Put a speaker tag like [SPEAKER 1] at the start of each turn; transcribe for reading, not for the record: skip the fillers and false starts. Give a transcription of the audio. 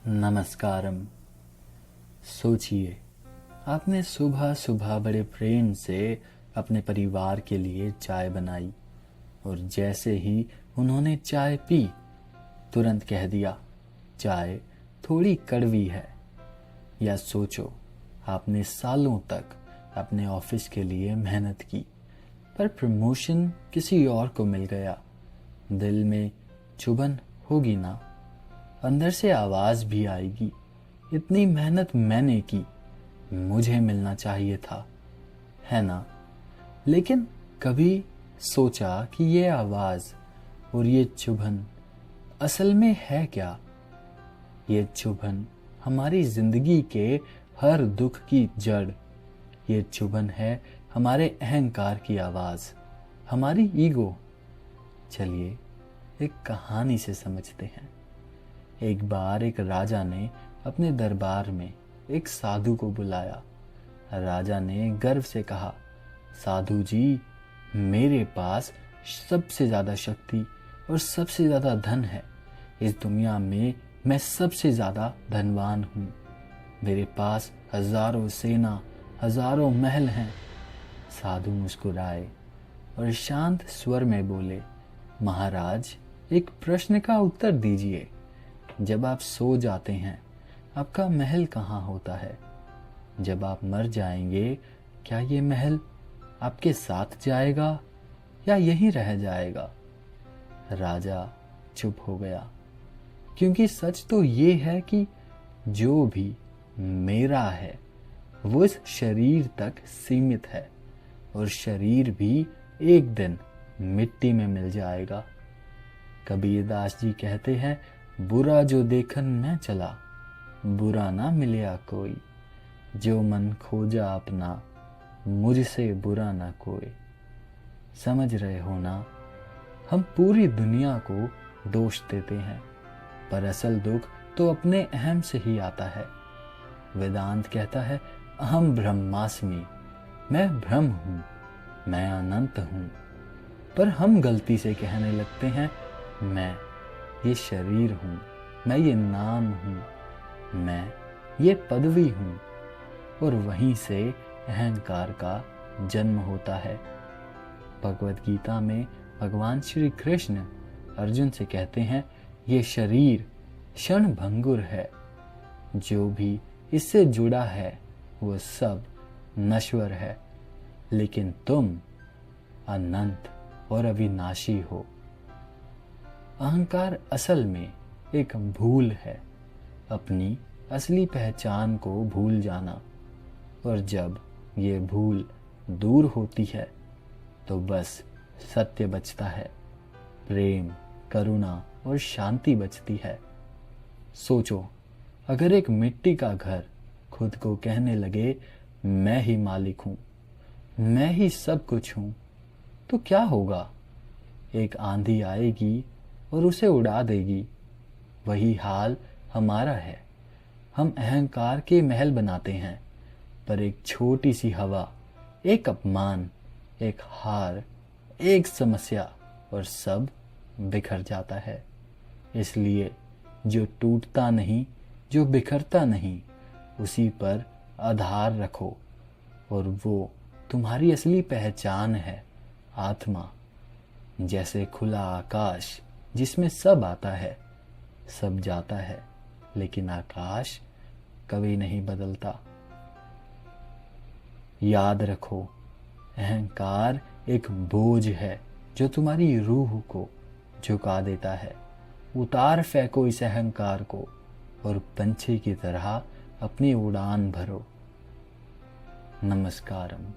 [SPEAKER 1] नमस्कारम। सोचिए, आपने सुबह सुबह बड़े प्रेम से अपने परिवार के लिए चाय बनाई और जैसे ही उन्होंने चाय पी तुरंत कह दिया, चाय थोड़ी कड़वी है। या सोचो, आपने सालों तक अपने ऑफिस के लिए मेहनत की पर प्रमोशन किसी और को मिल गया। दिल में चुभन होगी ना, अंदर से आवाज भी आएगी, इतनी मेहनत मैंने की, मुझे मिलना चाहिए था, है ना। लेकिन कभी सोचा कि ये आवाज और ये चुभन असल में है क्या? ये चुभन हमारी जिंदगी के हर दुख की जड़। ये चुभन है हमारे अहंकार की आवाज, हमारी ईगो। चलिए एक कहानी से समझते हैं। एक बार एक राजा ने अपने दरबार में एक साधु को बुलाया। राजा ने गर्व से कहा, साधु जी, मेरे पास सबसे ज्यादा शक्ति और सबसे ज्यादा धन है। इस दुनिया में मैं सबसे ज्यादा धनवान हूँ। मेरे पास हजारों सेना, हजारों महल हैं। साधु मुस्कुराए और शांत स्वर में बोले, महाराज, एक प्रश्न का उत्तर दीजिए। जब आप सो जाते हैं, आपका महल कहाँ होता है? जब आप मर जाएंगे, क्या ये महल आपके साथ जाएगा या यहीं रह जाएगा? राजा चुप हो गया, क्योंकि सच तो ये है कि जो भी मेरा है वो इस शरीर तक सीमित है और शरीर भी एक दिन मिट्टी में मिल जाएगा। कबीरदास जी कहते हैं, बुरा जो देखन मैं चला, बुरा ना मिलया कोई। जो मन खोजा अपना, मुझसे बुरा ना कोई। समझ रहे हो ना? हम पूरी दुनिया को दोष देते हैं, पर असल दुख तो अपने अहम से ही आता है। वेदांत कहता है, अहम ब्रह्मास्मि, मैं ब्रह्म हूँ, मैं अनंत हूँ। पर हम गलती से कहने लगते हैं, मैं ये शरीर हूँ, मैं ये नाम हूँ, मैं ये पदवी हूँ। और वहीं से अहंकार का जन्म होता है। भगवत गीता में भगवान श्री कृष्ण अर्जुन से कहते हैं, ये शरीर क्षण भंगुर है, जो भी इससे जुड़ा है वो सब नश्वर है, लेकिन तुम अनंत और अविनाशी हो। अहंकार असल में एक भूल है, अपनी असली पहचान को भूल जाना। और जब ये भूल दूर होती है तो बस सत्य बचता है, प्रेम, करुणा और शांति बचती है। सोचो, अगर एक मिट्टी का घर खुद को कहने लगे, मैं ही मालिक हूं, मैं ही सब कुछ हूं, तो क्या होगा? एक आंधी आएगी और उसे उड़ा देगी। वही हाल हमारा है। हम अहंकार के महल बनाते हैं, पर एक छोटी सी हवा, एक अपमान, एक हार, एक समस्या और सब बिखर जाता है। इसलिए जो टूटता नहीं, जो बिखरता नहीं, उसी पर आधार रखो और वो तुम्हारी असली पहचान है, आत्मा। जैसे खुला आकाश जिसमें सब आता है, सब जाता है, लेकिन आकाश कभी नहीं बदलता। याद रखो, अहंकार एक बोझ है जो तुम्हारी रूह को झुका देता है। उतार फेंको इस अहंकार को और पंछी की तरह अपनी उड़ान भरो। नमस्कारम।